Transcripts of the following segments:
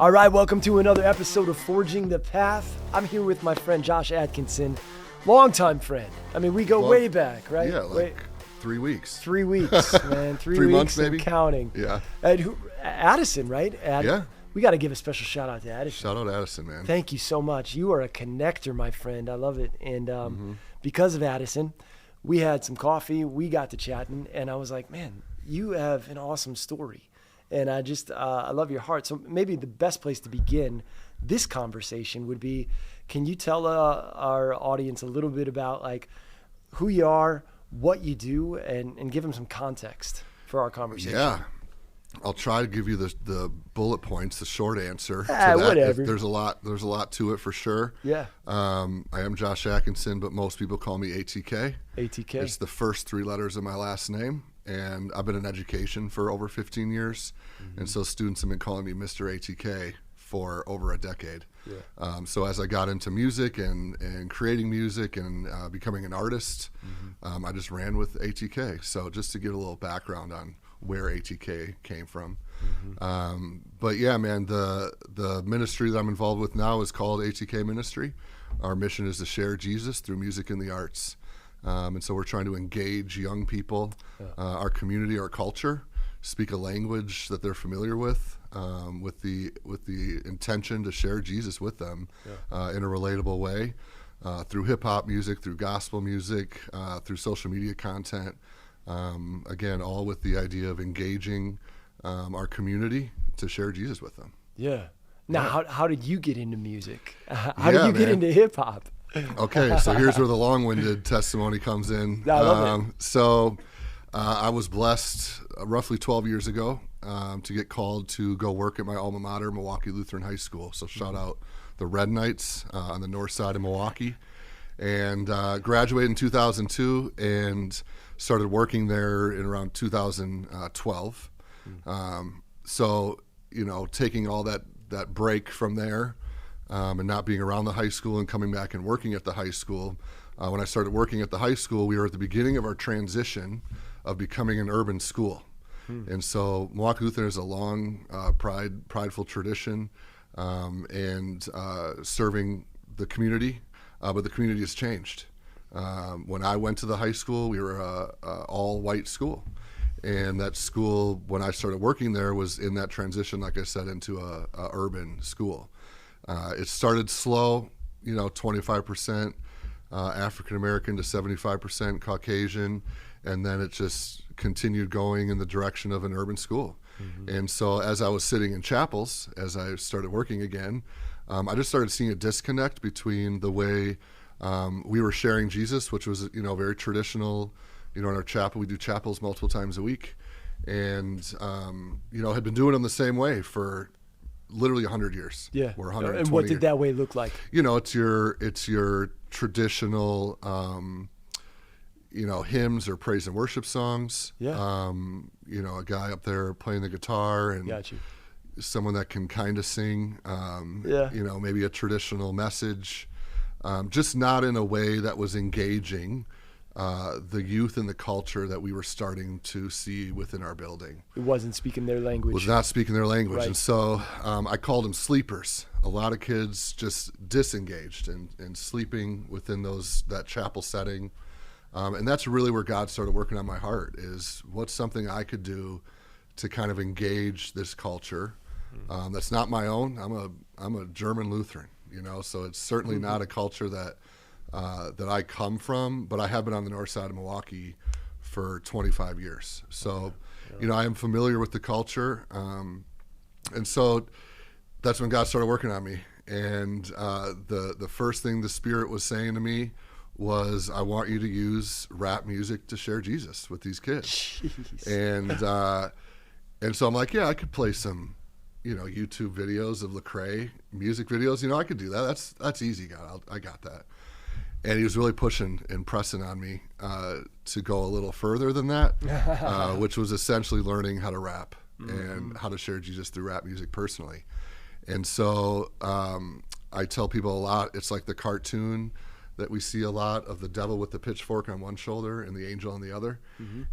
All right, welcome to another episode of Forging the Path. I'm here with my friend Josh Atkinson, longtime friend. I mean, we go way back, right? Yeah, like 3 weeks. 3 weeks, man. 3 3 weeks months, maybe. and counting. Yeah. And Addison, right? Yeah. We got to give a special shout out to Addison. Shout out Addison, man. Thank you so much. You are a connector, my friend. I love it. And because of Addison, we had some coffee. We got to chatting, and I was like, man, you have an awesome story. And I just, I love your heart. So maybe the best place to begin this conversation would be, can you tell our audience a little bit about like who you are, what you do, and give them some context for our conversation? Yeah. I'll try to give you the bullet points, the short answer to that. Whatever. There's a lot to it for sure. Yeah. I am Josh Atkinson, but most people call me ATK. ATK. It's the first 3 letters of my last name. And I've been in education for over 15 years. And so students have been calling me Mr. ATK for over a decade. Yeah. So as I got into music and creating music and becoming an artist, I just ran with ATK. So just to give a little background on where ATK came from. But yeah, man, the ministry that I'm involved with now is called ATK Ministry. Our mission is to share Jesus through music and the arts. And so we're trying to engage young people, our community, our culture, speak a language that they're familiar with the intention to share Jesus with them in a relatable way, through hip hop music, through gospel music, through social media content. Again, all with the idea of engaging our community to share Jesus with them. Yeah. Now, how did you get into music? How did you get into hip hop? Okay, so here's where the long-winded testimony comes in. I love it. So I was blessed roughly 12 years ago to get called to go work at my alma mater, Milwaukee Lutheran High School. So shout out the Red Knights on the north side of Milwaukee. And graduated in 2002 and started working there in around 2012. So, taking all that break from there, and not being around the high school and coming back and working at the high school. When I started working at the high school, we were at the beginning of our transition of becoming an urban school. And so Milwaukee Lutheran is a long, prideful tradition and serving the community, but the community has changed. When I went to the high school, we were a all-white school. And that school, when I started working there, was in that transition, like I said, into a urban school. It started slow, 25% African-American to 75% Caucasian, and then it just continued going in the direction of an urban school. And so as I was sitting in chapels, as I started working again, I just started seeing a disconnect between the way we were sharing Jesus, which was, very traditional. In our chapel, we do chapels multiple times a week, and, had been doing them the same way for literally 100 years. Yeah. Or 120 and what did that way look like? It's your traditional, hymns or praise and worship songs. Yeah. A guy up there playing the guitar and Got you. someone that can kind of sing, maybe a traditional message, just not in a way that was engaging the youth and the culture that we were starting to see within our building. It wasn't speaking their language. Was not speaking their language. Right. And so I called them sleepers. A lot of kids just disengaged and sleeping within that chapel setting. And that's really where God started working on my heart, is what's something I could do to kind of engage this culture. That's not my own. I'm a German Lutheran, so it's certainly not a culture that I come from, but I have been on the north side of Milwaukee for 25 years. So, I am familiar with the culture. And so that's when God started working on me. And the first thing the Spirit was saying to me was, I want you to use rap music to share Jesus with these kids. Jeez. And so I'm like, yeah, I could play some, YouTube videos of Lecrae music videos. I could do that. That's easy, God. I got that. And he was really pushing and pressing on me to go a little further than that, which was essentially learning how to rap and how to share Jesus through rap music personally. And so I tell people a lot, it's like the cartoon that we see a lot of the devil with the pitchfork on one shoulder and the angel on the other.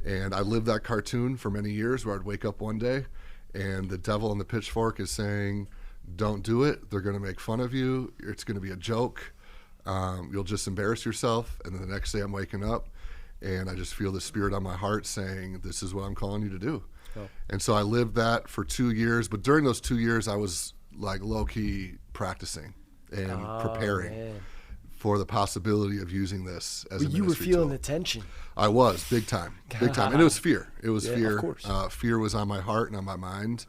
And I lived that cartoon for many years, where I'd wake up one day and the devil on the pitchfork is saying, don't do it. They're going to make fun of you. It's going to be a joke. You'll just embarrass yourself. And then the next day I'm waking up and I just feel the Spirit on my heart saying, this is what I'm calling you to do. Oh. And so I lived that for 2 years. But during those 2 years, I was like low-key practicing and preparing for the possibility of using this as a ministry you were feeling tool. the tension. I was, big time. And it was fear. It was fear. Of course. Fear was on my heart and on my mind.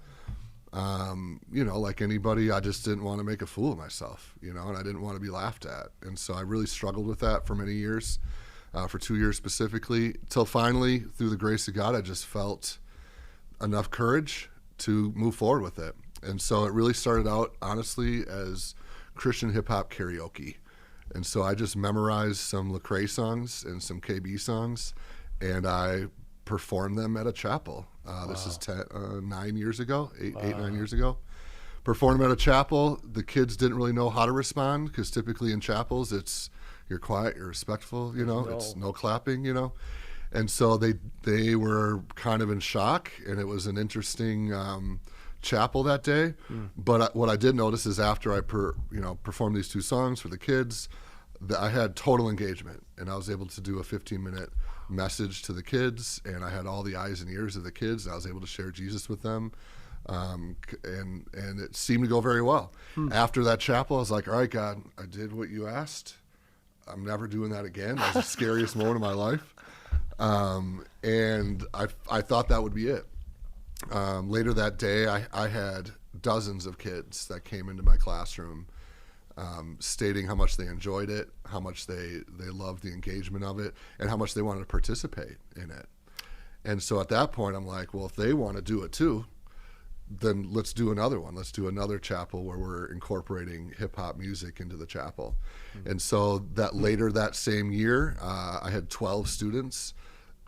Like anybody, I just didn't want to make a fool of myself, and I didn't want to be laughed at. And so I really struggled with that for many years, for 2 years specifically, till finally, through the grace of God, I just felt enough courage to move forward with it. And so it really started out, honestly, as Christian hip-hop karaoke. And so I just memorized some Lecrae songs and some KB songs, and I performed them at a chapel. This is 9 years ago, 9 years ago. Performed them at a chapel. The kids didn't really know how to respond because typically in chapels it's you're quiet, you're respectful, it's no clapping, And so they were kind of in shock, and it was an interesting chapel that day. But what I did notice is after I performed these 2 songs for the kids, I had total engagement, and I was able to do a 15-minute message to the kids, and I had all the eyes and ears of the kids, and I was able to share Jesus with them, and it seemed to go very well. After that chapel, I was like, all right, God, I did what you asked. I'm never doing that again. That was the scariest moment of my life, and I thought that would be it. Later that day, I had dozens of kids that came into my classroom stating how much they enjoyed it, how much they loved the engagement of it, and how much they wanted to participate in it. And so at that point, I'm like, well, if they want to do it too, then let's do another one. Let's do another chapel where we're incorporating hip-hop music into the chapel. And so later that same year, I had 12 students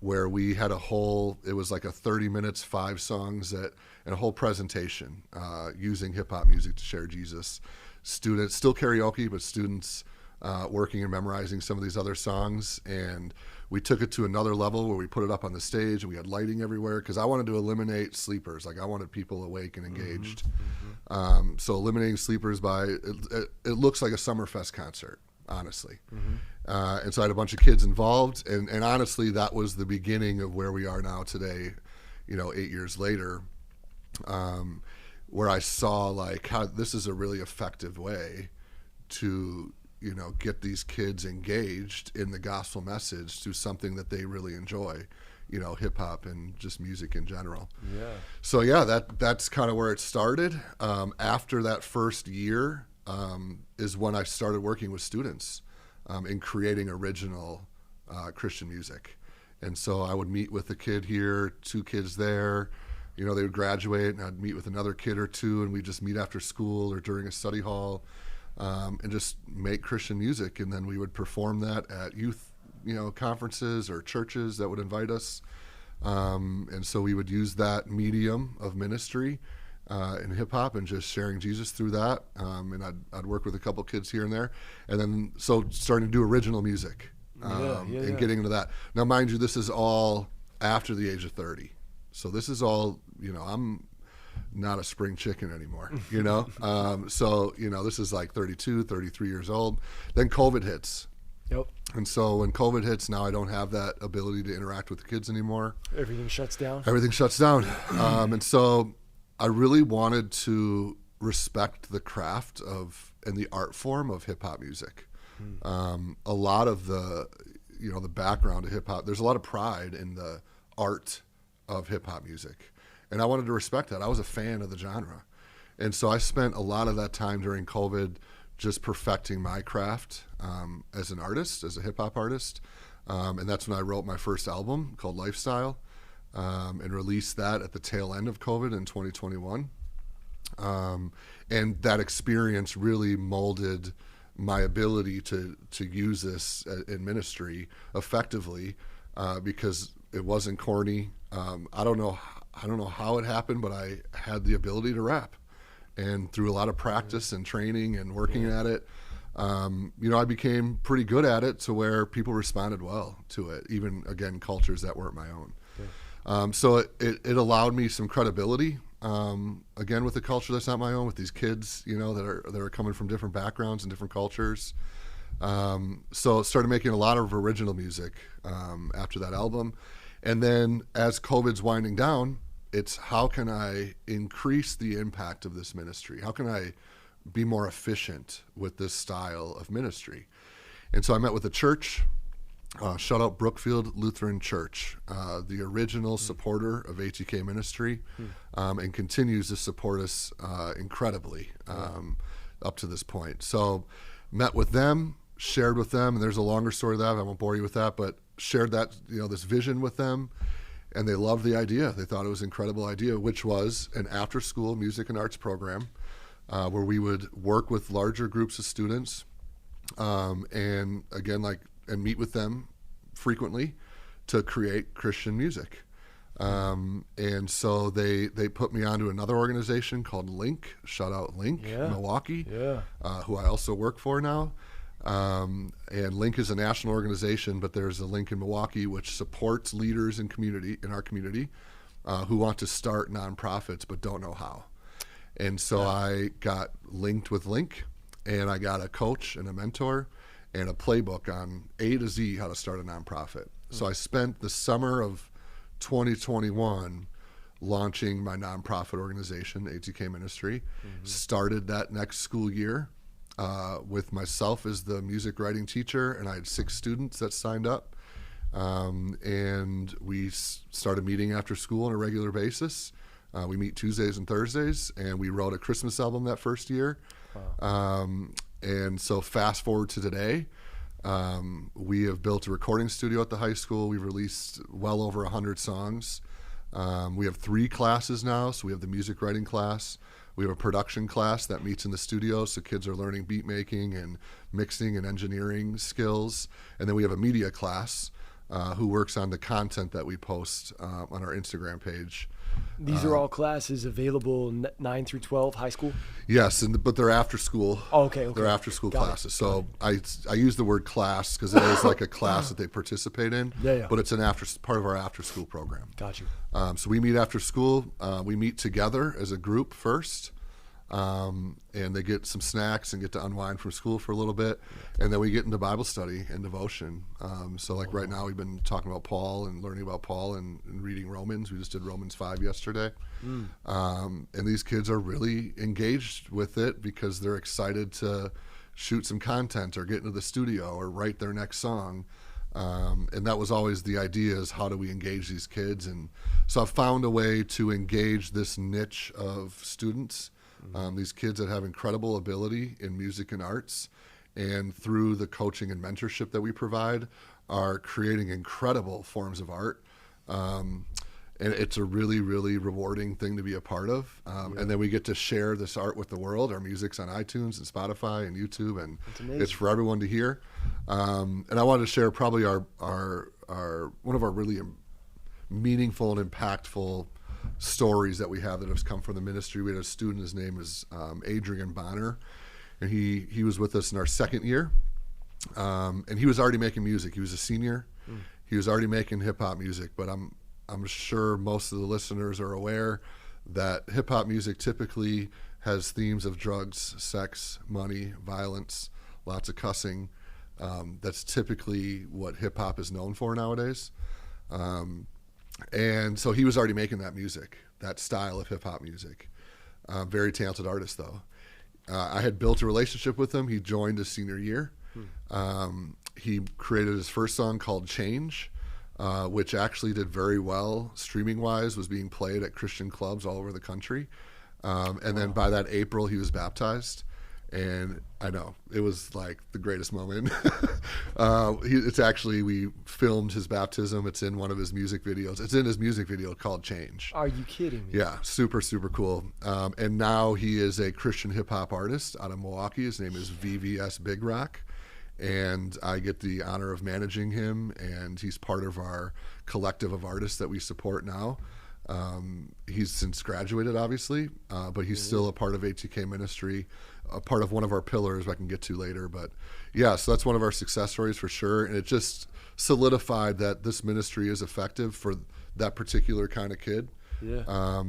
where we had it was like a 30 minutes, 5 songs and a whole presentation using hip-hop music to share Jesus. Students, still karaoke, but students working and memorizing some of these other songs. And we took it to another level where we put it up on the stage and we had lighting everywhere because I wanted to eliminate sleepers. Like I wanted people awake and engaged. So eliminating sleepers it looks like a Summerfest concert, honestly. And so I had a bunch of kids involved. And honestly, that was the beginning of where we are now today, 8 years later. Where I saw like how this is a really effective way to, get these kids engaged in the gospel message through something that they really enjoy, hip hop and just music in general. Yeah. So that's kind of where it started. After that first year is when I started working with students in creating original Christian music. And so I would meet with a kid here, 2 kids there. They would graduate, and I'd meet with another kid or 2, and we'd just meet after school or during a study hall and just make Christian music. And then we would perform that at youth, conferences or churches that would invite us. And so we would use that medium of ministry in hip-hop and just sharing Jesus through that. And I'd work with a couple kids here and there. And then so starting to do original music and getting into that. Now, mind you, this is all after the age of 30. So this is all, I'm not a spring chicken anymore, So, this is like 32, 33 years old. Then COVID hits. Yep. And so when COVID hits, now I don't have that ability to interact with the kids anymore. Everything shuts down. And so I really wanted to respect the craft and the art form of hip-hop music. A lot of the background of hip-hop, there's a lot of pride in the art of hip-hop music, and I wanted to respect that. I was a fan of the genre, and so I spent a lot of that time during COVID just perfecting my craft as an artist, as a hip-hop artist, and that's when I wrote my first album called Lifestyle, and released that at the tail end of COVID in 2021, and that experience really molded my ability to use this in ministry effectively, because it wasn't corny. I don't know how it happened, but I had the ability to rap, and through a lot of practice and training and working at it, I became pretty good at it to where people responded well to it, even again cultures that weren't my own. So it allowed me some credibility again with a culture that's not my own, with these kids, you know, that are coming from different backgrounds and different cultures. So started making a lot of original music after that album. And then as COVID's winding down, it's how can I increase the impact of this ministry? How can I be more efficient with this style of ministry? And so I met with a church, shout out Brookfield Lutheran Church, the original supporter of ATK Ministry, and continues to support us incredibly up to this point. So met with them, shared with them, and there's a longer story to that. I won't bore you with that, but shared that, you know, this vision with them. And they loved the idea. They thought it was an incredible idea, which was an after-school music and arts program where we would work with larger groups of students and, again, and meet with them frequently to create Christian music. And so they put me onto another organization called Link, shout out Link, Milwaukee, who I also work for now. And Link is a national organization, but there's a Link in Milwaukee which supports leaders in our community who want to start nonprofits but don't know how. And so I got linked with Link, and I got a coach and a mentor and a playbook on A to Z how to start a nonprofit. So I spent the summer of 2021 launching my nonprofit organization, ATK Ministry, started that next school year with myself as the music writing teacher, and I had 6 students that signed up. And we started meeting after school on a regular basis. We meet Tuesdays and Thursdays, and we wrote a Christmas album that first year. Wow. And so fast forward to today, we have built a recording studio at the high school. We've released well over 100 songs. We have 3 classes now. So we have the music writing class. We have a production class that meets in the studio, so kids are learning beat making and mixing and engineering skills. And then we have a media class who works on the content that we post on our Instagram page. These are all classes available 9 through 12 high school? Yes, but they're after school. Oh, okay. They're after school classes. So I use the word class because it is like a class that they participate in. But it's part of our after school program. Got you. So we meet after school. We meet together as a group first. And they get some snacks and get to unwind from school for a little bit, and then we get into Bible study and devotion. So right now we've been talking about Paul and learning about Paul and reading Romans. We just did Romans 5 yesterday. And these kids are really engaged with it because they're excited to shoot some content or get into the studio or write their next song. And that was always the idea, is how do we engage these kids? And so I've found a way to engage this niche of students, these kids that have incredible ability in music and arts, and through the coaching and mentorship that we provide are creating incredible forms of art. And it's a really, really rewarding thing to be a part of. And then we get to share this art with the world. Our music's on iTunes and Spotify and YouTube, and it's for everyone to hear. And I wanted to share probably our one of our really meaningful and impactful stories that we have that has come from the ministry. We had a student, his name is Adrian Bonner, and he was with us in our second year, and he was already making music. He was a senior. He was already making hip-hop music, but I'm sure most of the listeners are aware that hip-hop music typically has themes of drugs, sex, money, violence, lots of cussing. That's typically what hip-hop is known for nowadays. And so he was already making that music, that style of hip-hop music. Very talented artist, though. I had built a relationship with him. He joined his senior year. He created his first song called Change, which actually did very well streaming-wise, was being played at Christian clubs all over the country. And then by that April, he was baptized. And I know, it was like the greatest moment. It's actually, we filmed his baptism. It's in one of his music videos. It's in his music video called Change. Are you kidding me? Yeah, super, super cool. And now he is a Christian hip-hop artist out of Milwaukee. His name is VVS Big Rock. And I get the honor of managing him, and he's part of our collective of artists that we support now. He's since graduated, obviously, but he's still a part of ATK Ministry, a part of one of our pillars I can get to later. But yeah, so that's one of our success stories for sure. And it just solidified that this ministry is effective for that particular kind of kid. Yeah.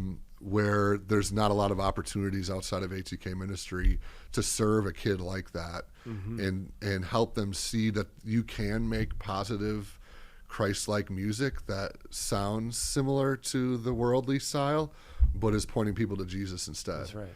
where there's not a lot of opportunities outside of ATK Ministry to serve a kid like that, and help them see that you can make positive Christ-like music that sounds similar to the worldly style, but is pointing people to Jesus instead. That's right.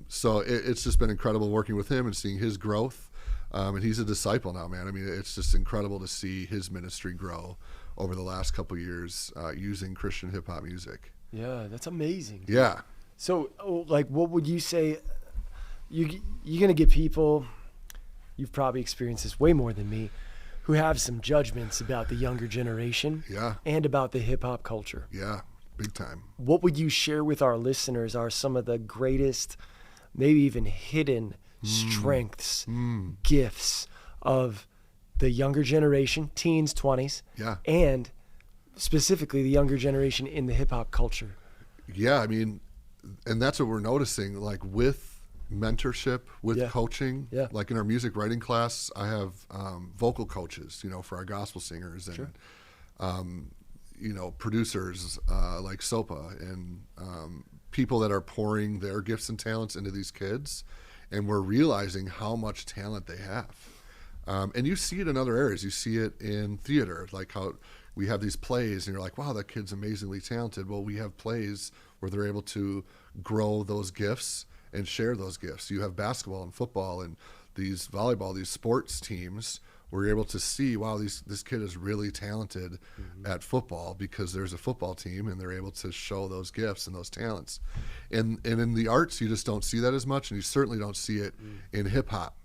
So it's just been incredible working with him and seeing his growth. And he's a disciple now, man. I mean, it's just incredible to see his ministry grow over the last couple of years using Christian hip hop music. Yeah, that's amazing. Yeah. So, like, what would you say? You're going to get people, you've probably experienced this way more than me, who have some judgments about the younger generation. Yeah. And about the hip hop culture. Yeah, big time. What would you share with our listeners are some of the greatest, maybe even hidden strengths, gifts of the younger generation, teens, 20s, and specifically the younger generation in the hip hop culture? Yeah, I mean, and that's what we're noticing, like with mentorship, with coaching, like in our music writing class, I have vocal coaches, for our gospel singers, and producers like Sopa, and people that are pouring their gifts and talents into these kids, and we're realizing how much talent they have. And you see it in other areas. You see it in theater, like how we have these plays, and you're like, wow, that kid's amazingly talented. Well, we have plays where they're able to grow those gifts and share those gifts. You have basketball and football and these volleyball, these sports teams, where you're able to see, wow, this kid is really talented at football because there's a football team, and they're able to show those gifts and those talents. And in the arts, you just don't see that as much, and you certainly don't see it in hip hop.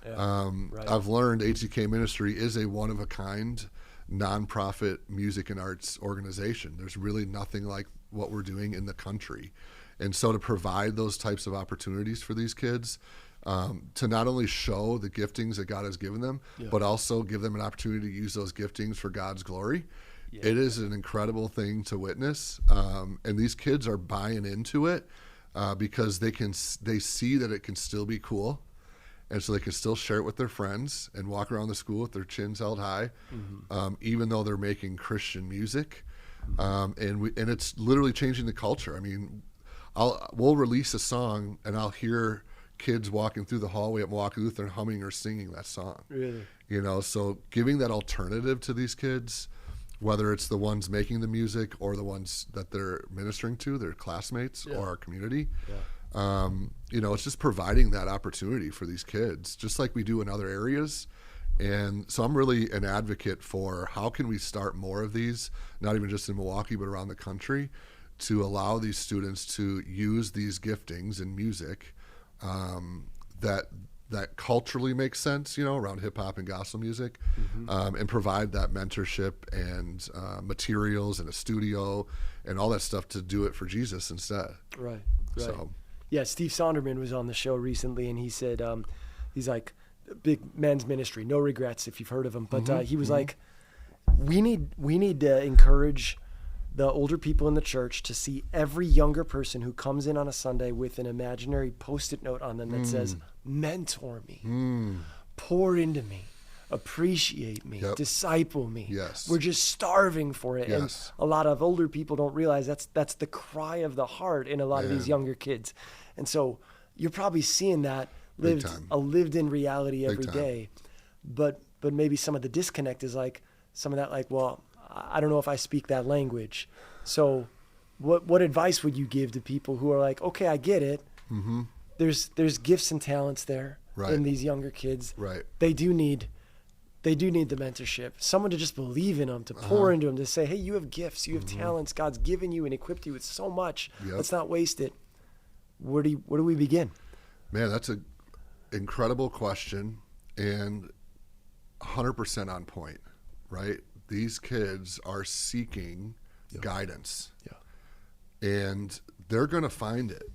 Right. I've learned ATK Ministry is a one-of-a-kind nonprofit music and arts organization. There's really nothing like what we're doing in the country. And so to provide those types of opportunities for these kids, to not only show the giftings that God has given them, but also give them an opportunity to use those giftings for God's glory. It is an incredible thing to witness. And these kids are buying into it because they see that it can still be cool. And so they can still share it with their friends and walk around the school with their chins held high, even though they're making Christian music. And it's literally changing the culture. I mean, we'll release a song, and I'll hear kids walking through the hallway at Milwaukee Lutheran humming or singing that song. Really? So giving that alternative to these kids, whether it's the ones making the music or the ones that they're ministering to, their classmates or our community. It's just providing that opportunity for these kids, just like we do in other areas. And so I'm really an advocate for how can we start more of these, not even just in Milwaukee, but around the country, to allow these students to use these giftings in music that culturally makes sense, around hip hop and gospel music, and provide that mentorship and materials and a studio and all that stuff to do it for Jesus instead. Right. So. Yeah, Steve Sonderman was on the show recently, and he said, he's like, big men's ministry, no regrets if you've heard of him. But he was like, we need to encourage the older people in the church to see every younger person who comes in on a Sunday with an imaginary Post-it note on them that says, mentor me, pour into me, appreciate me, disciple me. Yes. We're just starving for it. Yes. And a lot of older people don't realize that's the cry of the heart in a lot of these younger kids. And so you're probably seeing that lived in reality every day. But maybe some of the disconnect is like some of that, like, well, I don't know if I speak that language. So what advice would you give to people who are like, okay, I get it. There's gifts and talents there in these younger kids. Right. They do need the mentorship, someone to just believe in them, to pour into them, to say, hey, you have gifts, you have talents. God's given you and equipped you with so much. Let's not waste it. Where do we begin? Man, that's an incredible question and 100% on point, right? These kids are seeking guidance, and they're going to find it,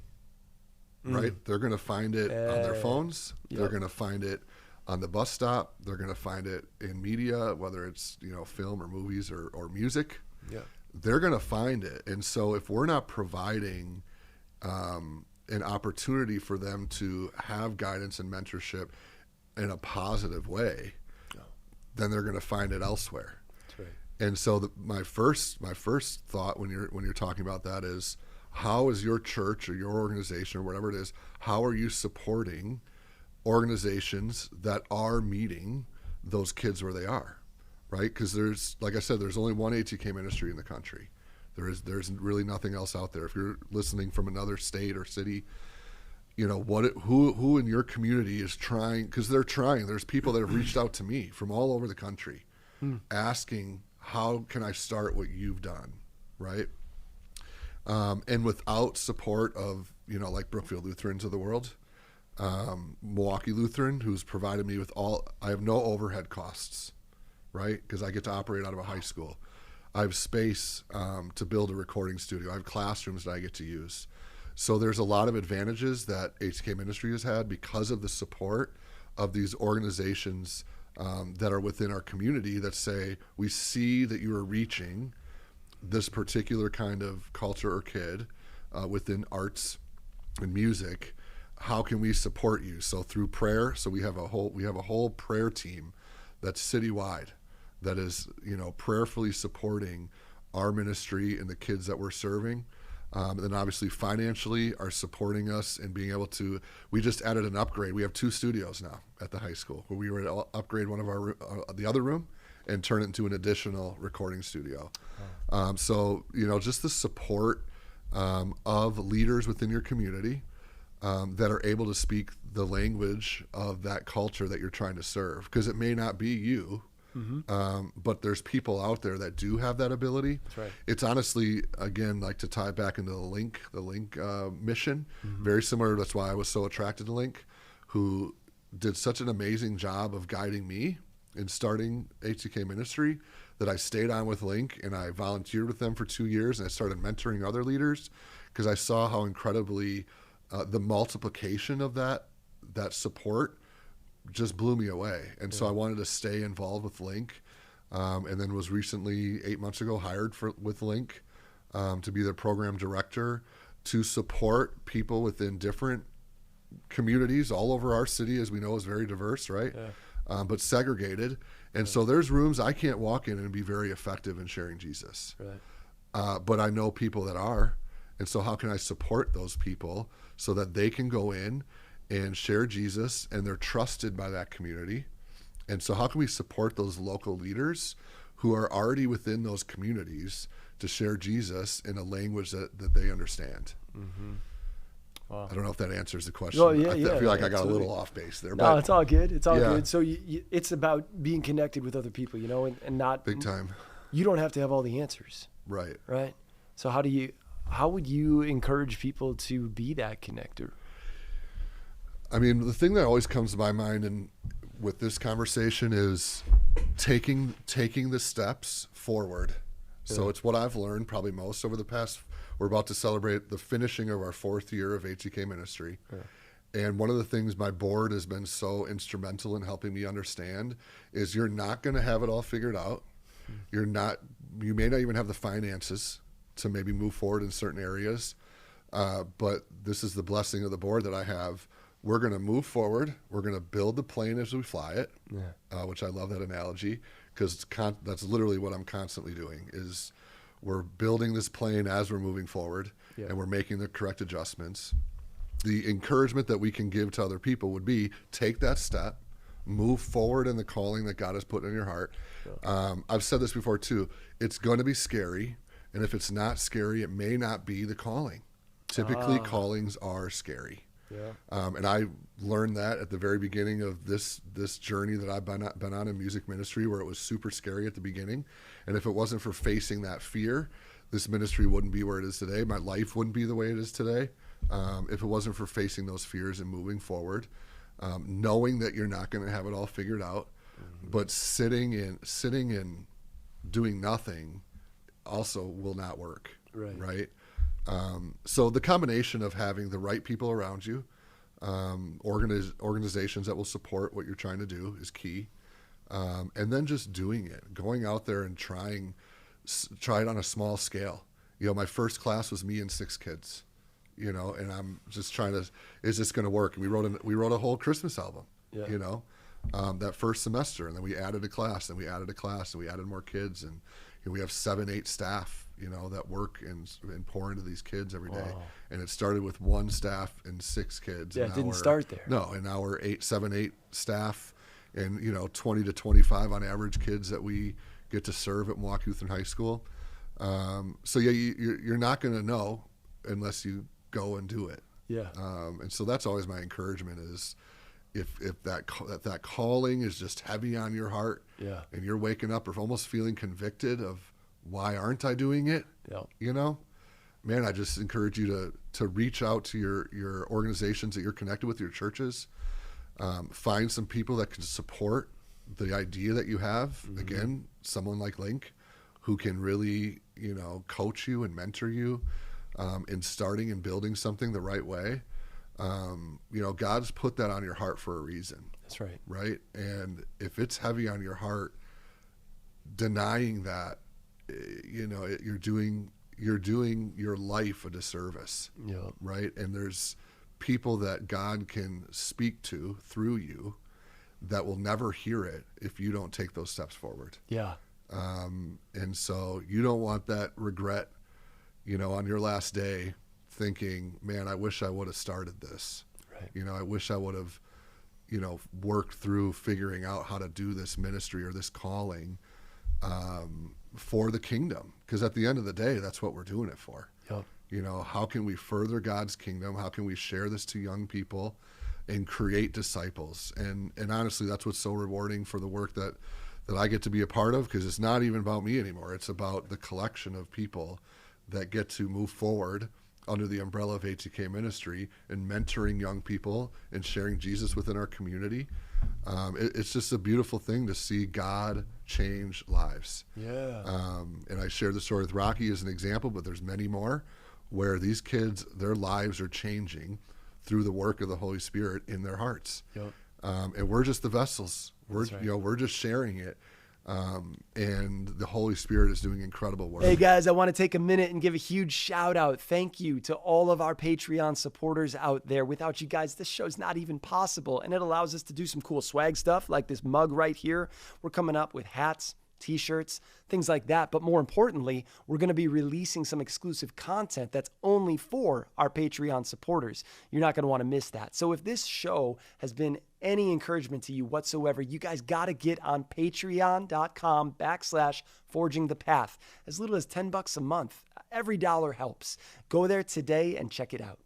right? They're going to find it on their phones. They're going to find it on the bus stop. They're going to find it in media, whether it's film or movies or music. They're going to find it. And so if we're not providing an opportunity for them to have guidance and mentorship in a positive way, then they're going to find it elsewhere. That's right. And so my first thought when you're talking about that is, how is your church or your organization or whatever it is, how are you supporting organizations that are meeting those kids where they are, right? Because there's, like I said, there's only one ATK ministry in the country. There's really nothing else out there. If you're listening from another state or city, you know, who in your community is trying, because they're trying. There's people that have reached out to me from all over the country asking, how can I start what you've done, right? And without support of, you know, like Brookfield Lutherans of the world, Milwaukee Lutheran, who's provided me with I have no overhead costs, right? Because I get to operate out of a high school. I have space to build a recording studio. I have classrooms that I get to use. So there's a lot of advantages that ATK Ministry has had because of the support of these organizations that are within our community that say, we see that you are reaching this particular kind of culture or kid within arts and music. How can we support you? So through prayer, so we have a whole prayer team that's citywide that is, you know, prayerfully supporting our ministry and the kids that we're serving. And then obviously financially are supporting us and being able to, we just added an upgrade. We have 2 studios now at the high school where we were to upgrade one of our, the other room and turn it into an additional recording studio. So, you know, just the support of leaders within your community that are able to speak the language of that culture that you're trying to serve. Because it may not be you, but there's people out there that do have that ability. That's right. It's honestly, again, like to tie back into the Link mission, very similar. That's why I was so attracted to Link, who did such an amazing job of guiding me in starting ATK Ministry that I stayed on with Link and I volunteered with them for 2 years and I started mentoring other leaders because I saw how incredibly the multiplication of that support just blew me away. And so I wanted to stay involved with Link, and then was recently 8 months ago hired with Link to be their program director to support people within different communities all over our city, as we know is very diverse, right? Yeah. But segregated. And so there's rooms I can't walk in and be very effective in sharing Jesus. Right. But I know people that are. And so how can I support those people so that they can go in and share Jesus and they're trusted by that community? And so how can we support those local leaders who are already within those communities to share Jesus in a language that they understand? Wow. I don't know if that answers the question. Well, yeah, I feel like I got a little off base there. No, it's all good. It's all good. So it's about being connected with other people, you know, and not big time. You don't have to have all the answers. Right. Right. So how would you encourage people to be that connector? I mean, the thing that always comes to my mind and with this conversation is taking the steps forward. Yeah. So it's what I've learned probably most over the past. We're about to celebrate the finishing of our 4th year of ATK Ministry. Yeah. And one of the things my board has been so instrumental in helping me understand is you're not going to have it all figured out. You may not even have the finances to maybe move forward in certain areas. But this is the blessing of the board that I have. We're going to move forward. We're going to build the plane as we fly it, which I love that analogy because that's literally what I'm constantly doing is we're building this plane as we're moving forward and we're making the correct adjustments. The encouragement that we can give to other people would be take that step, move forward in the calling that God has put in your heart. Yeah. I've said this before too. It's going to be scary. And if it's not scary, it may not be the calling. Typically callings are scary. Yeah. And I learned that at the very beginning of this journey that I've been on in music ministry, where it was super scary at the beginning. And if it wasn't for facing that fear, this ministry wouldn't be where it is today. My life wouldn't be the way it is today. If it wasn't for facing those fears and moving forward, knowing that you're not going to have it all figured out, but sitting and doing nothing also will not work. Right. So the combination of having the right people around you, organizations that will support what you're trying to do is key. And then just doing it, going out there and try it on a small scale. You know, my first class was me and 6 kids, you know, and I'm just trying to, is this going to work? And we wrote a whole Christmas album, you know, that first semester. And then we added a class and we added a class and we added more kids. And, we have 7-8 staff, that work and pour into these kids every day. Wow. And it started with 1 staff and 6 kids. Yeah, and it didn't start there. No, and now we're 7-8 staff and 20 to 25 on average kids that we get to serve at Milwaukee Lutheran High School. So yeah, you're not going to know unless you go and do it. Yeah. And so that's always my encouragement is if that calling is just heavy on your heart, Yeah. and you're waking up or almost feeling convicted of why aren't I doing it? Yeah. Man, I just encourage you to reach out to your organizations that you're connected with, your churches. Find some people that can support the idea that you have. Mm-hmm. Again, someone like Link who can really, coach you and mentor you in starting and building something the right way. God's put that on your heart for a reason. That's right. Right? And if it's heavy on your heart, denying that, you're doing your life a disservice. Yeah. Right? And there's people that God can speak to through you that will never hear it if you don't take those steps forward. Yeah. And so you don't want that regret, on your last day thinking, man, I wish I would have started this. Right. I wish I would have, worked through figuring out how to do this ministry or this calling for the kingdom. Because at the end of the day, that's what we're doing it for. Yep. How can we further God's kingdom? How can we share this to young people and create disciples? And honestly, that's what's so rewarding for the work that I get to be a part of, because it's not even about me anymore. It's about the collection of people that get to move forward under the umbrella of ATK Ministry and mentoring young people and sharing Jesus within our community. It's just a beautiful thing to see God change lives. Yeah. And I shared the story with Rocky as an example, but there's many more where these kids, their lives are changing through the work of the Holy Spirit in their hearts. Yep. And we're just the vessels. We're That's right. we're just sharing it. And the Holy Spirit is doing incredible work. Hey guys, I want to take a minute and give a huge shout out. Thank you to all of our Patreon supporters out there. Without you guys, this show's not even possible. And it allows us to do some cool swag stuff like this mug right here. We're coming up with hats, t-shirts, things like that. But more importantly, we're going to be releasing some exclusive content that's only for our Patreon supporters. You're not going to want to miss that. So if this show has been any encouragement to you whatsoever, you guys got to get on patreon.com/forging the path. As little as $10 a month. Every dollar helps. Go there today and check it out.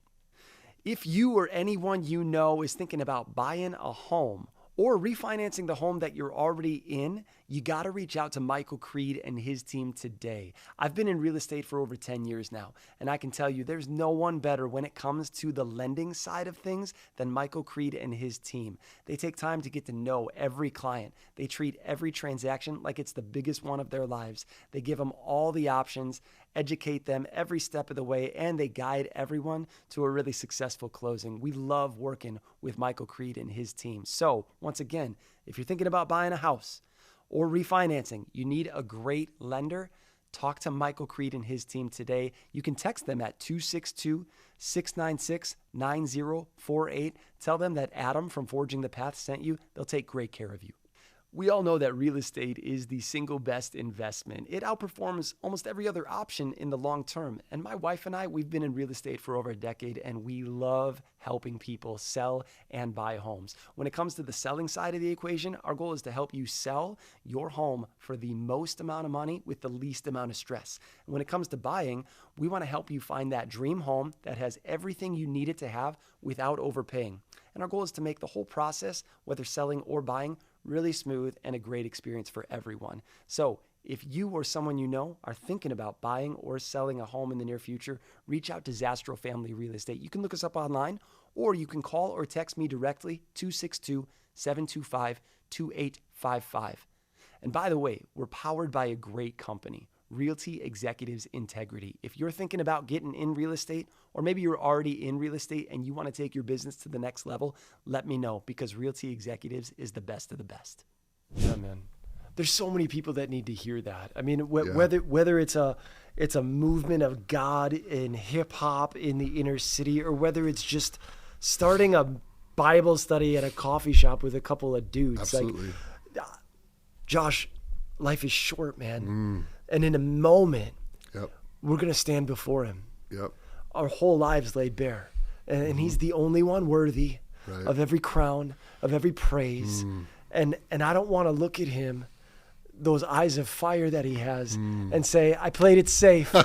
If you or anyone you know is thinking about buying a home or refinancing the home that you're already in, you got to reach out to Michael Creed and his team today. I've been in real estate for over 10 years now, and I can tell you there's no one better when it comes to the lending side of things than Michael Creed and his team. They take time to get to know every client. They treat every transaction like it's the biggest one of their lives. They give them all the options, educate them every step of the way, and they guide everyone to a really successful closing. We love working with Michael Creed and his team. So, once again, if you're thinking about buying a house or refinancing, you need a great lender, talk to Michael Creed and his team today. You can text them at 262-696-9048. Tell them that Adam from Forging the Path sent you. They'll take great care of you. We all know that real estate is the single best investment. It outperforms almost every other option in the long term. And my wife and I, we've been in real estate for over a decade, and we love helping people sell and buy homes. When it comes to the selling side of the equation, our goal is to help you sell your home for the most amount of money with the least amount of stress. And when it comes to buying, we want to help you find that dream home that has everything you need it to have without overpaying. And our goal is to make the whole process, whether selling or buying, really smooth and a great experience for everyone. So if you or someone you know are thinking about buying or selling a home in the near future, reach out to Zastro Family Real Estate. You can look us up online, or you can call or text me directly, 262-725-2855. And by the way, we're powered by a great company, Realty Executives Integrity. If you're thinking about getting in real estate, or maybe you're already in real estate and you want to take your business to the next level, let me know, because Realty Executives is the best of the best. Yeah, man. There's so many people that need to hear that. I mean, whether it's a movement of God in hip hop in the inner city, or whether it's just starting a Bible study at a coffee shop with a couple of dudes. Absolutely. Like, Josh, life is short, man. And in a moment, Yep. we're going to stand before him. Yep. Our whole lives laid bare. And he's the only one worthy Right. of every crown, of every praise. And I don't want to look at him, those eyes of fire that he has, and say, I played it safe.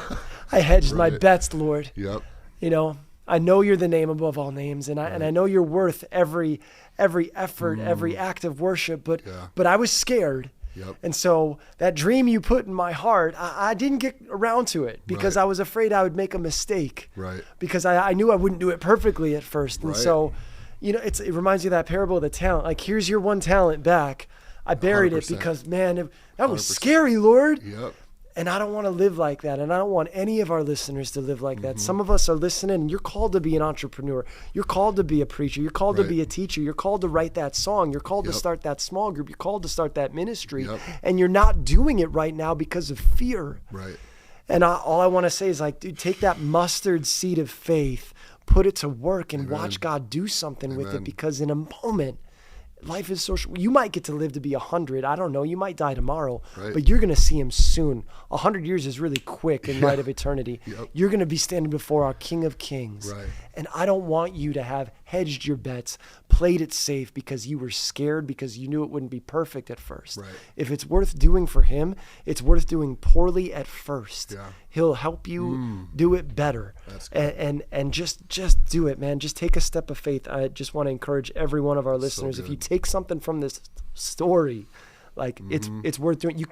I hedged my bets, Lord. Yep. You know, I know you're the name above all names, and I know you're worth every effort, every act of worship, but I was scared. Yep. And so that dream you put in my heart, I didn't get around to it because I was afraid I would make a mistake. Right. Because I knew I wouldn't do it perfectly at first. And so, you know, it reminds me of that parable of the talent. Like, here's your one talent back. I buried 100%. it because, man, that was scary, Lord. Yep. And I don't want to live like that. And I don't want any of our listeners to live like that. Some of us are listening, and you're called to be an entrepreneur. You're called to be a preacher. You're called to be a teacher. You're called to write that song. You're called to start that small group. You're called to start that ministry. And you're not doing it right now because of fear. Right. And all I want to say is, like, dude, take that mustard seed of faith, put it to work, and watch God do something with it, because in a moment, life is so short. You might get to live to be 100. I don't know. You might die tomorrow, but you're going to see him soon. 100 years is really quick in light of eternity. You're going to be standing before our King of Kings. Right. And I don't want you to have hedged your bets, played it safe because you were scared, because you knew it wouldn't be perfect at first. Right. If it's worth doing for him, it's worth doing poorly at first. Yeah. He'll help you do it better. That's good. And just do it, man. Just take a step of faith. I just want to encourage every one of our listeners, if you take something from this story, like it's worth doing. You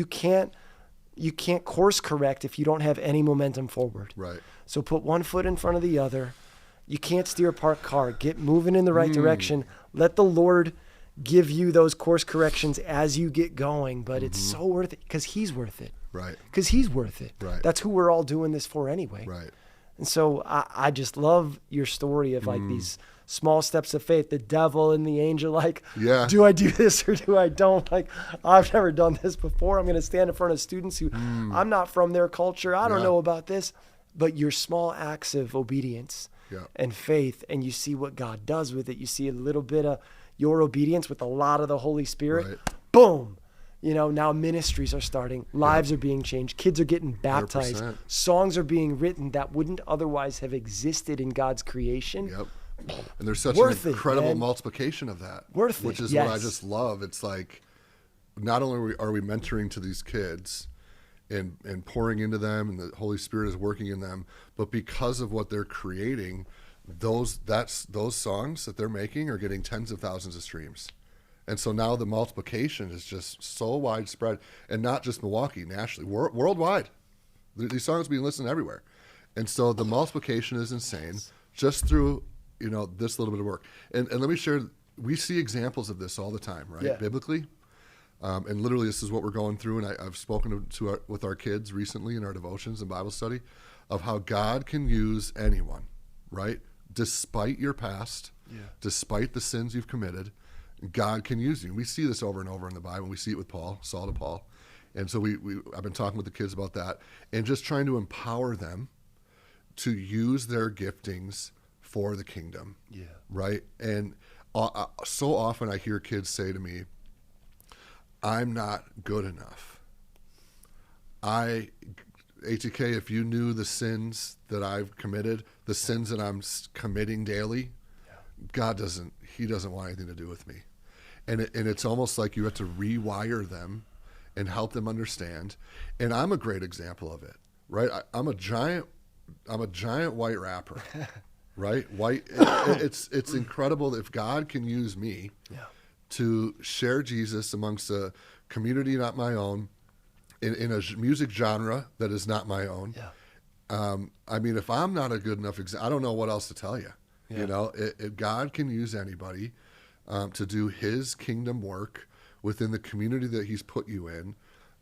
can't course correct if you don't have any momentum forward. Right. So put one foot in front of the other. You can't steer a parked car. Get moving in the right direction. Let the Lord give you those course corrections as you get going, but it's so worth it because he's worth it. Right. Because he's worth it. Right. That's who we're all doing this for anyway. Right. And so I just love your story of like these small steps of faith, the devil and the angel, like, do I do this or do I don't? Like, I've never done this before. I'm going to stand in front of students who I'm not from their culture. I don't know about this, but your small acts of obedience and faith, and you see what God does with it. You see a little bit of your obedience with a lot of the Holy Spirit. Boom. You know, now ministries are starting, lives are being changed, kids are getting baptized, 100%. songs are being written that wouldn't otherwise have existed in God's creation. And there's such Worth an it, incredible man. multiplication of that. Worth it, which is yes. what I just love. It's like, not only are we mentoring to these kids and pouring into them, and the Holy Spirit is working in them, but because of what they're creating, those songs that they're making are getting tens of thousands of streams. And so now the multiplication is just so widespread, and not just Milwaukee, nationally, worldwide. These songs are being listened everywhere. And so the multiplication is insane just through, you know, this little bit of work. And let me share, we see examples of this all the time, right? Biblically. And literally this is what we're going through. And I've spoken with our kids recently in our devotions and Bible study of how God can use anyone, right? Despite your past, despite the sins you've committed, God can use you. We see this over and over in the Bible. We see it with Paul, Saul to Paul. And so I've been talking with the kids about that and just trying to empower them to use their giftings for the kingdom. Right? And so often I hear kids say to me, I'm not good enough. ATK, if you knew the sins that I've committed, the sins that I'm committing daily, God doesn't want anything to do with me. And it's almost like you have to rewire them and help them understand. And I'm a great example of it, right? I'm a giant white rapper, right? White. It's incredible if God can use me to share Jesus amongst a community not my own, in a music genre that is not my own. I mean, if I'm not a good enough example, I don't know what else to tell you. You know, God can use anybody to do his kingdom work within the community that he's put you in.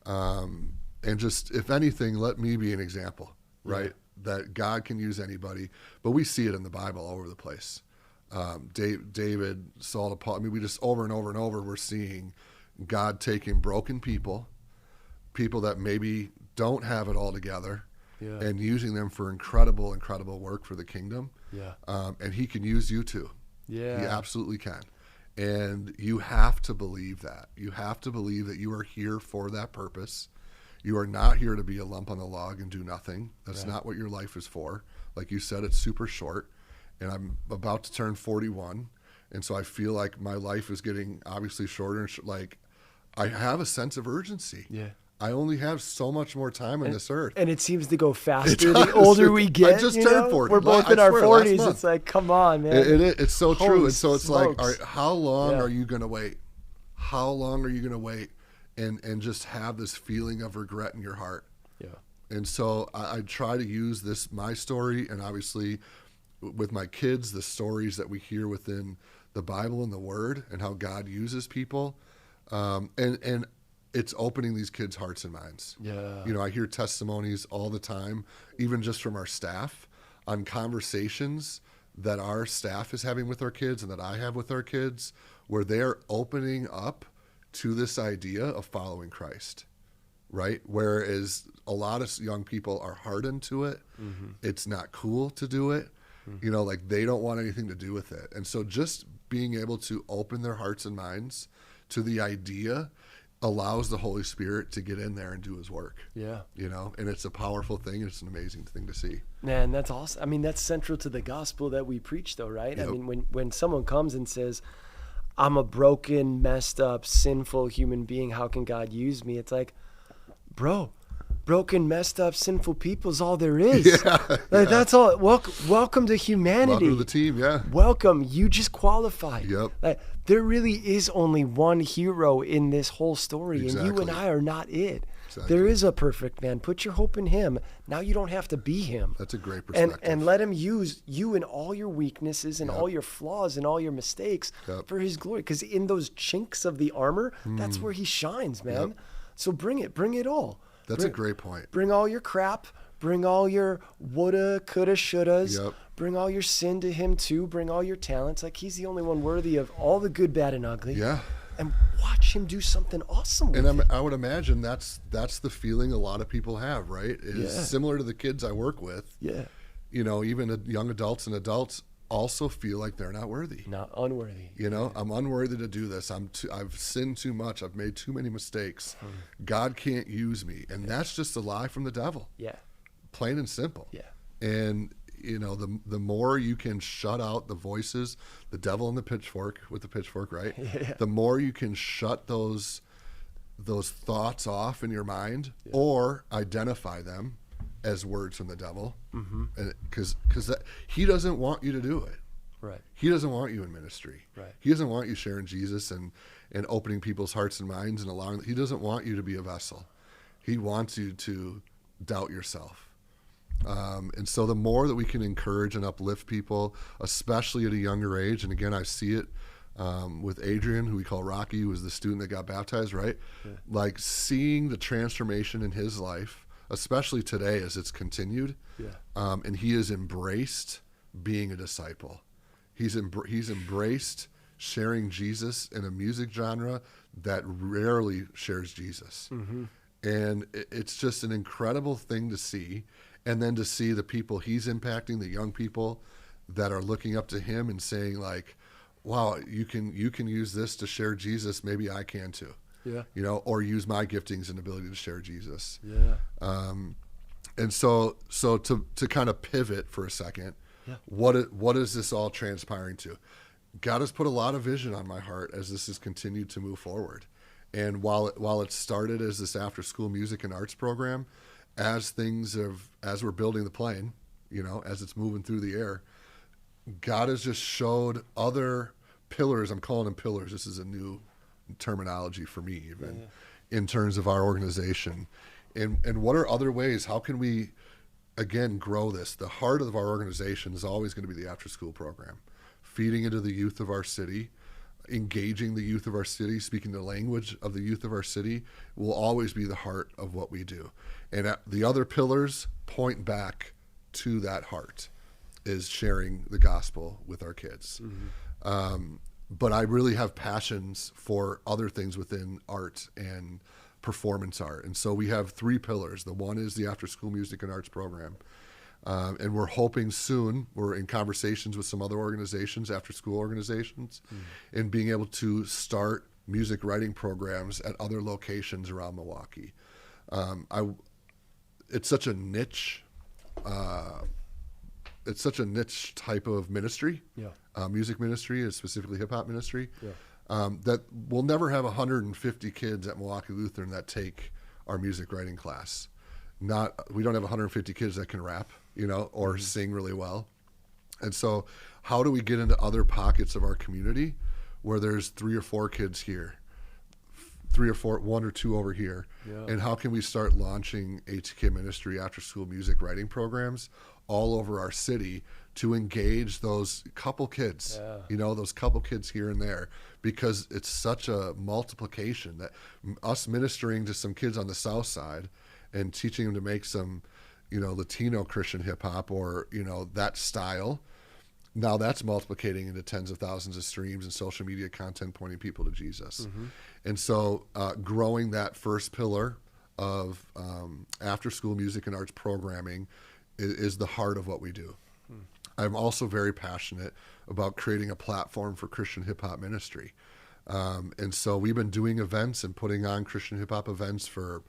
And just, if anything, let me be an example, right? That God can use anybody. But we see it in the Bible all over the place. David, Saul to Paul. I mean, we just over and over and over, we're seeing God taking broken people that maybe don't have it all together, and using them for incredible work for the kingdom. And he can use you too. He absolutely can. And you have to believe that. You have to believe that you are here for that purpose. You are not here to be a lump on the log and do nothing. That's not what your life is for. Like you said, it's super short, and I'm about to turn 41. And so I feel like my life is getting obviously shorter. And like I have a sense of urgency. Yeah. I only have so much more time on this earth. And it seems to go faster the older we get. I just turned 40. We're both in our 40s. It's like, come on, man. It's so true. And so it's smokes. like, all right, how long are you going to wait? How long are you going to wait and just have this feeling of regret in your heart? Yeah. And so I try to use my story, and obviously with my kids, the stories that we hear within the Bible and the Word and how God uses people. And it's opening these kids' hearts and minds. Yeah. You know, I hear testimonies all the time, even just from our staff, on conversations that our staff is having with our kids and that I have with our kids, where they're opening up to this idea of following Christ, right? Whereas a lot of young people are hardened to it. Mm-hmm. It's not cool to do it. Mm-hmm. You know, like they don't want anything to do with it. And so just being able to open their hearts and minds to the idea allows the Holy Spirit to get in there and do his work. Yeah. You know, and it's a powerful thing. It's an amazing thing to see. Man, that's awesome. I mean, that's central to the gospel that we preach though, right? Yep. I mean, when someone comes and says, I'm a broken, messed up, sinful human being, how can God use me? It's like, bro, broken, messed up, sinful people is all there is. That's all. Welcome to humanity. Welcome to the team, yeah. Welcome. You just qualified. Yep. Like, there really is only one hero in this whole story, Exactly. and you and I are not it. Exactly. There is a perfect man. Put your hope in him. Now you don't have to be him. That's a great perspective. And let him use you in all your weaknesses and all your flaws and all your mistakes for his glory. Because in those chinks of the armor, that's where he shines, man. Yep. So bring it all. That's a great point. Bring all your crap. Bring all your woulda, coulda, shouldas. Yep. Bring all your sin to him too. Bring all your talents. Like he's the only one worthy of all the good, bad, and ugly. Yeah. And watch him do something awesome with it. I would imagine that's the feeling a lot of people have, right? It's similar to the kids I work with. Yeah. You know, even young adults and adults also feel like they're not worthy. Not unworthy. You know, I'm unworthy to do this. I've sinned too much. I've made too many mistakes. God can't use me. And that's just a lie from the devil. Yeah. Plain and simple. Yeah. And you know, the more you can shut out the voices, the devil and the pitchfork with the pitchfork, right? Yeah. The more you can shut those thoughts off in your mind or identify them as words from the devil, and because he doesn't want you to do it. Right. He doesn't want you in ministry. Right. He doesn't want you sharing Jesus and opening people's hearts and minds and allowing. He doesn't want you to be a vessel. He wants you to doubt yourself. And so the more that we can encourage and uplift people, especially at a younger age, and again, I see it with Adrian, who we call Rocky, who was the student that got baptized, right? Yeah. Like seeing the transformation in his life, especially today as it's continued, and he has embraced being a disciple. He's embraced sharing Jesus in a music genre that rarely shares Jesus. Mm-hmm. And it's just an incredible thing to see. And then to see the people he's impacting, the young people that are looking up to him and saying like, wow, you can use this to share Jesus. Maybe I can too. Yeah. You know, or use my giftings and ability to share Jesus. Yeah. And so to kind of pivot for a second, what is this all transpiring to? God has put a lot of vision on my heart as this has continued to move forward. And while it started as this after school music and arts program, as we're building the plane, you know, as it's moving through the air, God has just showed other pillars. I'm calling them pillars. This is a new terminology for me, even in terms of our organization. And what are other ways? How can we, again, grow this? The heart of our organization is always going to be the after school program, feeding into the youth of our city, engaging the youth of our city, speaking the language of the youth of our city will always be the heart of what we do. And the other pillars point back to that heart, is sharing the gospel with our kids. Mm-hmm. But I really have passions for other things within art and performance art. And so we have three pillars. The one is the after school music and arts program. And we're hoping soon, we're in conversations with some other organizations, after school organizations, and being able to start music writing programs at other locations around Milwaukee. It's such a niche. It's such a niche type of ministry. Yeah. Music ministry is specifically hip hop ministry. Yeah. That we'll never have 150 kids at Milwaukee Lutheran that take our music writing class. We don't have 150 kids that can rap, or sing really well. And so how do we get into other pockets of our community where there's 3 or 4 kids here, 3 or 4, 1 or 2 over here? Yeah. And how can we start launching ATK Ministry after school music writing programs all over our city to engage those couple kids, those couple kids here and there, because it's such a multiplication that us ministering to some kids on the south side and teaching them to make some, Latino Christian hip hop or, that style. Now that's multiplicating into tens of thousands of streams and social media content pointing people to Jesus. Mm-hmm. And so growing that first pillar of after school music and arts programming is the heart of what we do. I'm also very passionate about creating a platform for Christian hip hop ministry. And so we've been doing events and putting on Christian hip hop events for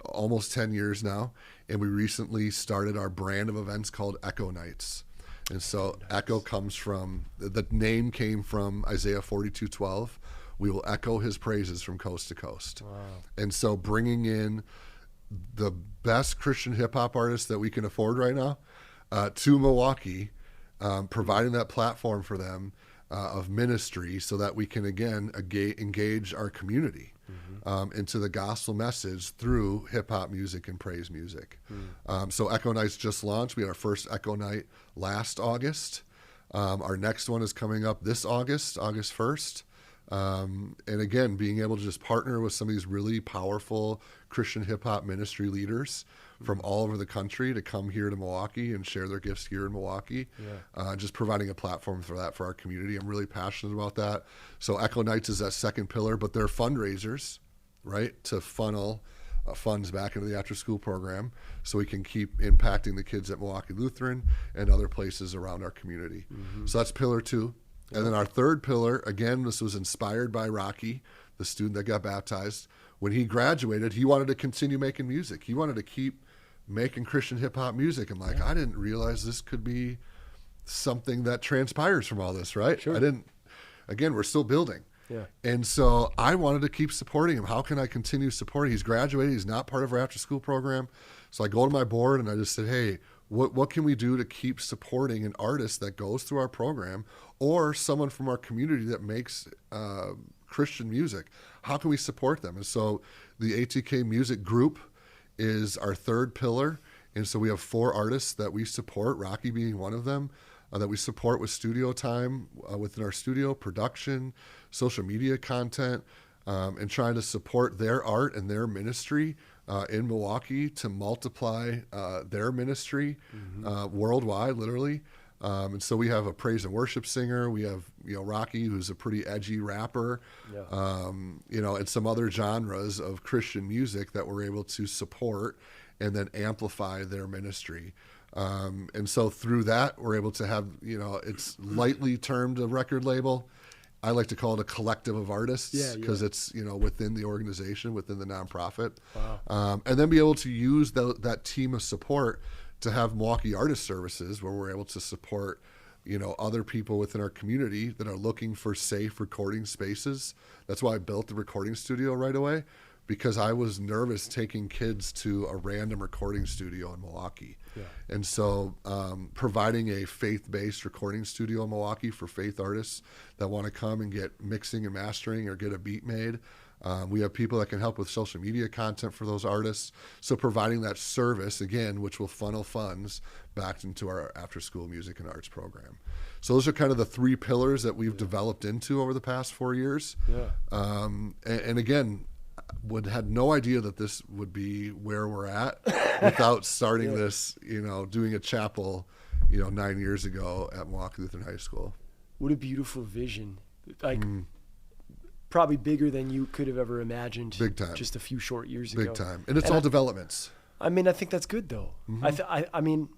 almost 10 years now. And we recently started our brand of events called Echo Nights. And so Echo comes from, the name came from Isaiah 42:12. We will echo his praises from coast to coast. Wow. And so bringing in the best Christian hip hop artists that we can afford right now to Milwaukee, providing that platform for them of ministry so that we can, again, engage our community into the gospel message through hip-hop music and praise music. So Echo Nights just launched. We had our first Echo Night last August. Our next one is coming up this August 1st. And again, being able to just partner with some of these really powerful Christian hip-hop ministry leaders from all over the country to come here to Milwaukee and share their gifts here in Milwaukee. Just providing a platform for that for our community. I'm really passionate about that. So Echo Nights is that second pillar, but they're fundraisers, right, to funnel funds back into the after-school program so we can keep impacting the kids at Milwaukee Lutheran and other places around our community. So that's pillar 2. And then our third pillar, again, this was inspired by Rocky, the student that got baptized. When he graduated, he wanted to continue making music. He wanted to keep making Christian hip-hop music. I'm like, I didn't realize this could be something that transpires from all this, right? Sure. Again, we're still building. Yeah. And so I wanted to keep supporting him. How can I continue supporting? He's graduated. He's not part of our after-school program. So I go to my board and I just said, hey, what can we do to keep supporting an artist that goes through our program or someone from our community that makes Christian music? How can we support them? And so the ATK Music Group is our third pillar. And so we have 4 artists that we support, Rocky being one of them, that we support with studio time within our studio, production, social media content, and trying to support their art and their ministry in Milwaukee to multiply their ministry worldwide, literally. And so we have a praise and worship singer. We have, Rocky, who's a pretty edgy rapper, and some other genres of Christian music that we're able to support and then amplify their ministry. And so through that, we're able to have, it's lightly termed a record label. I like to call it a collective of artists because it's, within the organization, within the nonprofit. Wow. And then be able to use that team of support to have Milwaukee Artist Services where we're able to support, other people within our community that are looking for safe recording spaces. That's why I built the recording studio right away, because I was nervous taking kids to a random recording studio in Milwaukee. Yeah. And so providing a faith-based recording studio in Milwaukee for faith artists that want to come and get mixing and mastering or get a beat made. We have people that can help with social media content for those artists. So providing that service, again, which will funnel funds back into our after-school music and arts program. So those are kind of the 3 pillars that we've developed into over the past 4 years. Yeah. And again, had no idea that this would be where we're at without starting this, doing a chapel, 9 years ago at Milwaukee Lutheran High School. What a beautiful vision. Probably bigger than you could have ever imagined. Big time. Just a few short years ago. Big time. And it's all developments. I think that's good though. I mean,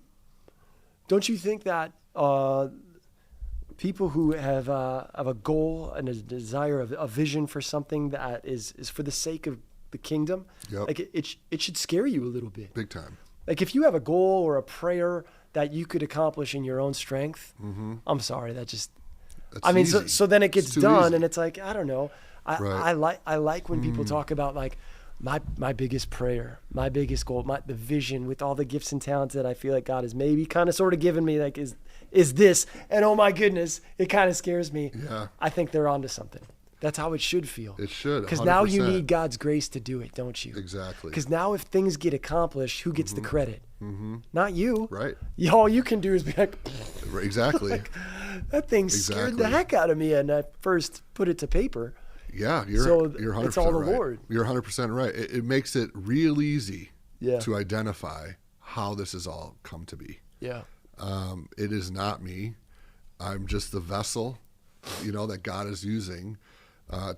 don't you think that people who have a goal and a desire, a vision for something that is for the sake of the kingdom, Yep. like it should scare you a little bit. Big time. Like if you have a goal or a prayer that you could accomplish in your own strength, I'm sorry, That's so then it gets It's too done easy. and it's like, I don't know. I like when people talk about like my biggest prayer, my biggest goal, the vision with all the gifts and talents that I feel like God has maybe kind of sort of given me, like is this, and oh my goodness, it kind of scares me. Yeah. I think they're onto something. That's how it should feel. It should, Because now you 100%. need God's grace to do it, don't you? Exactly. Because now if things get accomplished, who gets the credit? Not you. Right. All you can do is be like, Exactly. that thing scared the Exactly. heck out of me, and I first put it to paper. Yeah, you're So 100% it's all the right. Lord. You're 100% right. It makes it real easy Yeah. to identify how this has all come to be. Yeah. It is not me. I'm just the vessel, that God is using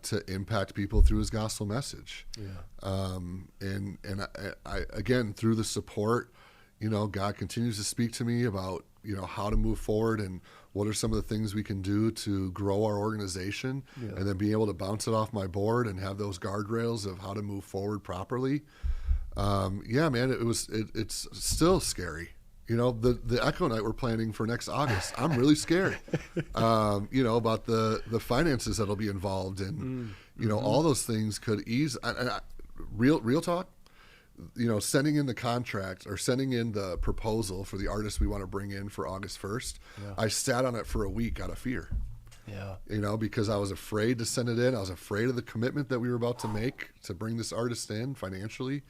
to impact people through His gospel message. Yeah. And I again, through the support, God continues to speak to me about how to move forward and what are some of the things we can do to grow our organization, and then being able to bounce it off my board and have those guardrails of how to move forward properly. Yeah, man, it's still scary. The Echo Night we're planning for next August. I'm really scared, about the finances that'll be involved, and all those things could ease. Real talk. Sending in the contract or sending in the proposal for the artist we want to bring in for August 1st, I sat on it for a week out of fear. Yeah. Because I was afraid to send it in. I was afraid of the commitment that we were about to make to bring this artist in financially.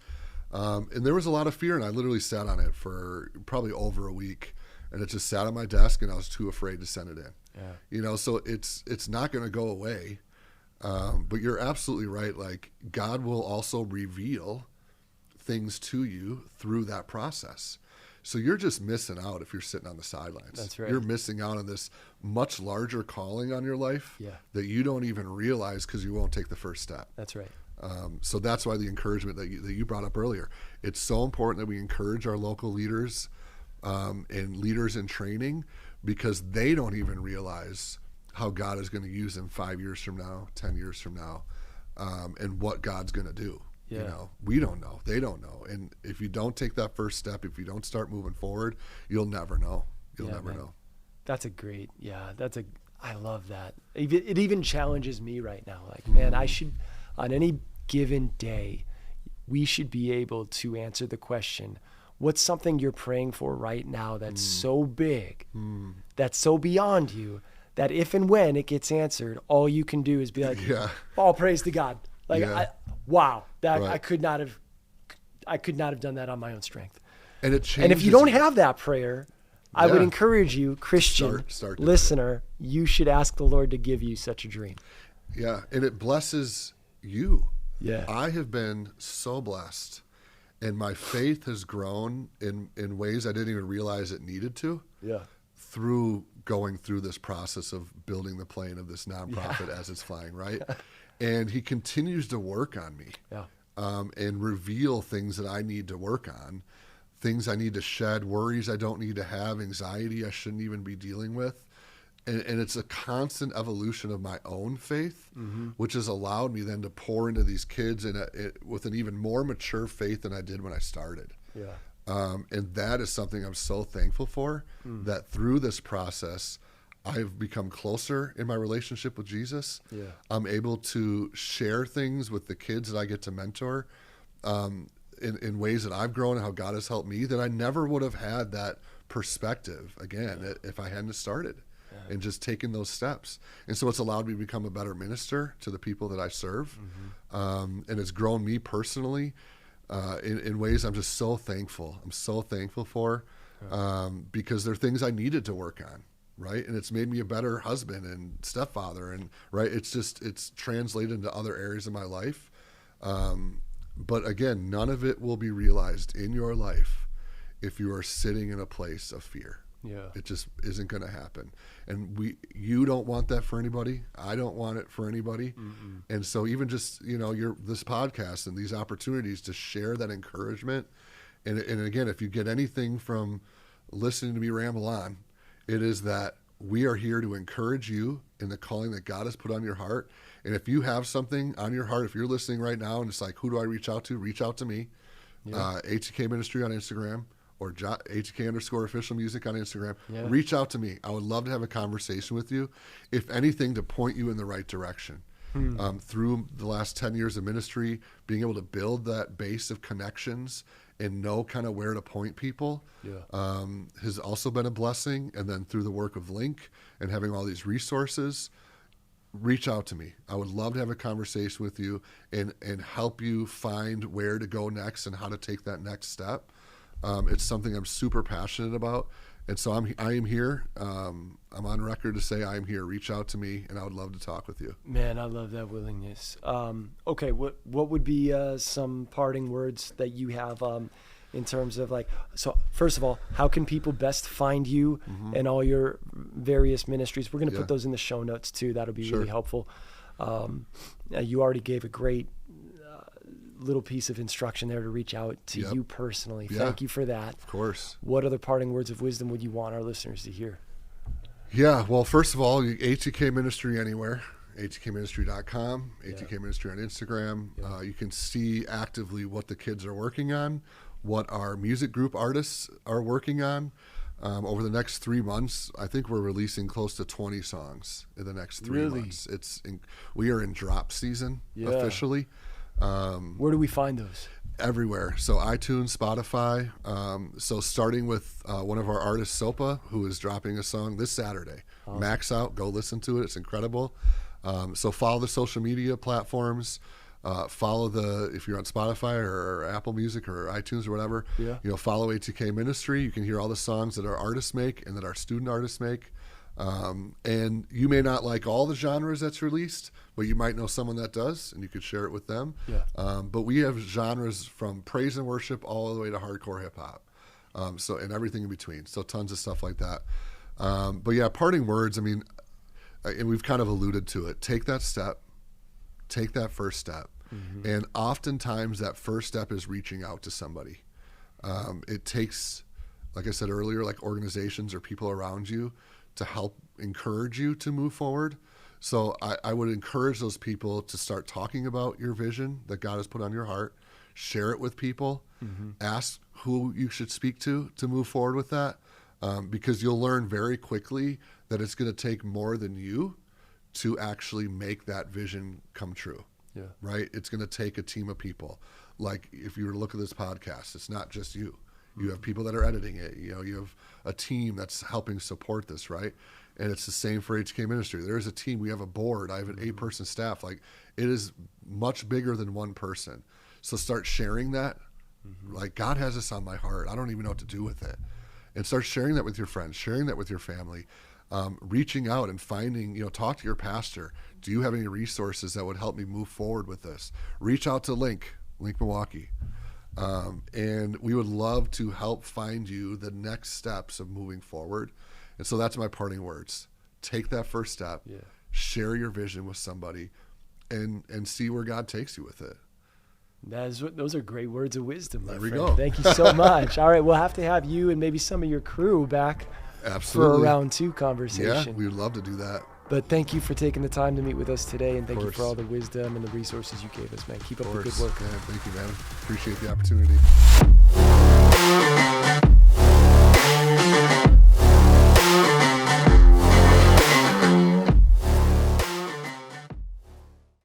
And there was a lot of fear, and I literally sat on it for probably over a week, and it just sat on my desk, and I was too afraid to send it in. Yeah. So it's not going to go away. But you're absolutely right. Like, God will also reveal things to you through that process. So you're just missing out if you're sitting on the sidelines. That's right. You're missing out on this much larger calling on your life that you don't even realize because you won't take the first step. That's right. So that's why the encouragement that you brought up earlier. It's so important that we encourage our local leaders and leaders in training, because they don't even realize how God is going to use them 5 years from now, 10 years from now, and what God's going to do. Yeah. We don't know. They don't know. And if you don't take that first step, if you don't start moving forward, you'll never know. You'll never know. That's I love that. It even challenges me right now. Like, man, I should, on any given day, we should be able to answer the question, what's something you're praying for right now that's so big, that's so beyond you, that if and when it gets answered, all you can do is be like, all praise to God. Like, I could not have done that on my own strength. And it changes. And if you don't have that prayer, I would encourage you, Christian start listener, you should ask the Lord to give you such a dream. Yeah, and it blesses you. Yeah. I have been so blessed, and my faith has grown in ways I didn't even realize it needed to. Yeah. Through going through this process of building the plane of this nonprofit as it's flying, right? And He continues to work on me, and reveal things that I need to work on, things I need to shed, worries I don't need to have, anxiety I shouldn't even be dealing with. And it's a constant evolution of my own faith, which has allowed me then to pour into these kids with an even more mature faith than I did when I started. Yeah. And that is something I'm so thankful for, that through this process, I've become closer in my relationship with Jesus. Yeah. I'm able to share things with the kids that I get to mentor in ways that I've grown and how God has helped me, that I never would have had that perspective, again, if I hadn't started and just taken those steps. And so it's allowed me to become a better minister to the people that I serve. And it's grown me personally in ways I'm just so thankful. I'm so thankful for, because there are things I needed to work on. Right. And it's made me a better husband and stepfather. And it's translated into other areas of my life. But again, none of it will be realized in your life if you are sitting in a place of fear. Yeah. It just isn't going to happen. And you don't want that for anybody. I don't want it for anybody. And so even just, this podcast and these opportunities to share that encouragement. And again, if you get anything from listening to me ramble on, it is that we are here to encourage you in the calling that God has put on your heart. And if you have something on your heart, if you're listening right now and it's like, who do I reach out to? Reach out to me. Yeah. ATK Ministry on Instagram, or ATK_official music on Instagram. Yeah. Reach out to me. I would love to have a conversation with you. If anything, to point you in the right direction. Through the last 10 years of ministry, being able to build that base of connections and know kind of where to point people has also been a blessing. And then through the work of Link and having all these resources, reach out to me. I would love to have a conversation with you and help you find where to go next and how to take that next step. It's something I'm super passionate about. And so I am here. I'm on record to say I am here. Reach out to me, and I would love to talk with you. Man, I love that willingness. Okay, what would be some parting words that you have in terms of so first of all, how can people best find you and all your various ministries? We're going to put those in the show notes too. That'll be really helpful. You already gave a great little piece of instruction there to reach out to you personally. Thank you for that. Of course. What other parting words of wisdom would you want our listeners to hear? Yeah, well, first of all, ATK Ministry anywhere, atkministry.com, ATK Ministry on Instagram. You can see actively what the kids are working on, what our music group artists are working on. Over the next 3 months, I think we're releasing close to 20 songs in the next 3 months. We are in drop season officially. Where do we find those? Everywhere. So iTunes, Spotify. So starting with one of our artists, Sopa, who is dropping a song this Saturday. Awesome. Max Out. Go listen to it. It's incredible. So follow the social media platforms. Follow if you're on Spotify or Apple Music or iTunes or whatever, follow ATK Ministry. You can hear all the songs that our artists make and that our student artists make. And you may not like all the genres that's released, but you might know someone that does, and you could share it with them. But we have genres from praise and worship all the way to hardcore hip hop. And everything in between. So tons of stuff like that. But yeah, parting words, and we've kind of alluded to it. Take that step. Take that first step. And oftentimes that first step is reaching out to somebody. It takes, like I said earlier, like organizations or people around you to help encourage you to move forward. So I would encourage those people to start talking about your vision that God has put on your heart, share it with people, ask who you should speak to move forward with that, because you'll learn very quickly that it's going to take more than you to actually make that vision come true. Right? It's going to take a team of people. Like if you were to look at this podcast, it's not just you. You have people that are editing it. You have a team that's helping support this, right? And it's the same for ATK Ministry. There's a team. We have a board. I have an 8-person staff. Like, it is much bigger than one person. So start sharing that. Like, God has this on my heart. I don't even know what to do with it. And start sharing that with your friends, sharing that with your family, reaching out and finding, talk to your pastor. Do you have any resources that would help me move forward with this? Reach out to Link Milwaukee. And we would love to help find you the next steps of moving forward. And so that's my parting words. Take that first step, share your vision with somebody, and see where God takes you with it. Those are great words of wisdom. There we go. Thank you so much. All right, we'll have to have you and maybe some of your crew back for a round 2 conversation. Yeah, we would love to do that. But thank you for taking the time to meet with us today, and thank you for all the wisdom and the resources you gave us, man. Keep up the good work. Yeah, thank you, man. Appreciate the opportunity.